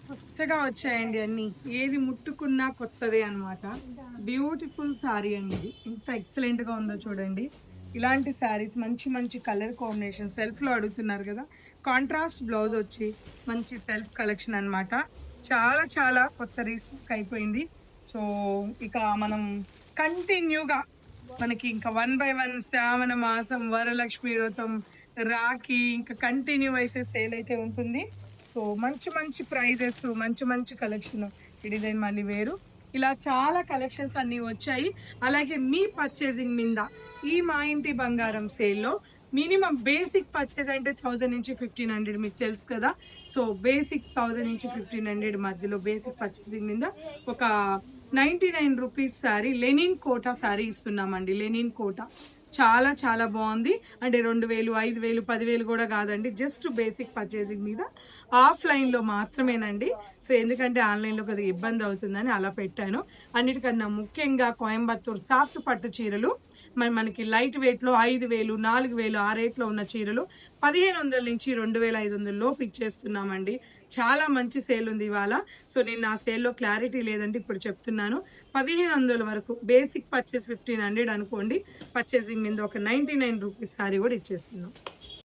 కొత్తగా వచ్చాయండి అన్ని, ఏది ముట్టుకున్నా కొత్తదే అనమాట. బ్యూటిఫుల్ శారీ అండి ఇది, ఎంత ఎక్సలెంట్గా ఉందో చూడండి. ఇలాంటి శారీస్ మంచి మంచి కలర్ కాంబినేషన్, సెల్ఫ్లో అడుగుతున్నారు కదా, కాంట్రాస్ట్ బ్లౌజ్ వచ్చి మంచి సెల్ఫ్ కలెక్షన్ అనమాట. చాలా చాలా కొత్త రీస్టాక్ అయిపోయింది. సో ఇక మనం కంటిన్యూగా మనకి ఇంకా 1 by 1 శ్రావణ మాసం, వరలక్ష్మి వ్రతం, రాఖీ, ఇంకా కంటిన్యూ అయితే సేల్ అయితే ఉంటుంది. సో మంచి మంచి ప్రైజెస్, మంచి మంచి కలెక్షన్, ఈ డిజైన్ మళ్ళీ వేరు, ఇలా చాలా కలెక్షన్స్ అన్నీ వచ్చాయి. అలాగే మీ పర్చేసింగ్ మీద ఈ మా ఇంటి బంగారం సేల్లో మినిమం బేసిక్ పర్చేస్ అంటే 1000 నుంచి 1500 మీకు తెలుసు కదా. సో బేసిక్ 1000 నుంచి 1500 మధ్యలో బేసిక్ పర్చేసింగ్ మీద ఒక 99 రూపీస్ శారీ, లెనిన్ కోటా శారీ ఇస్తున్నామండి. లెనిన్ కోటా చాలా చాలా బాగుంది. అంటే 2000, 5000, 10,000 కూడా కాదండి, జస్ట్ బేసిక్ పర్చేసింగ్ మీద. ఆఫ్లైన్లో మాత్రమేనండి. సో ఎందుకంటే ఆన్లైన్లో కొద్దిగా ఇబ్బంది అవుతుందని అలా పెట్టాను. అన్నిటికన్నా ముఖ్యంగా కోయంబత్తూర్ సాఫ్ట్ పట్టు చీరలు మనకి లైట్ వెయిట్లో 5000, 4000 ఆ రేట్లో ఉన్న చీరలు 1500 నుంచి 2500 లోపు ఇచ్చేస్తున్నామండి. చాలా మంచి సేల్ ఉంది ఇవాళ. సో నేను ఆ సేల్లో క్లారిటీ లేదంటే ఇప్పుడు చెప్తున్నాను. 1500 వరకు బేసిక్ పర్చేస్ 1500 అనుకోండి, పర్చేసింగ్ మీద ఒక 99 రూపీస్ సారీ కూడా ఇచ్చేస్తున్నాం.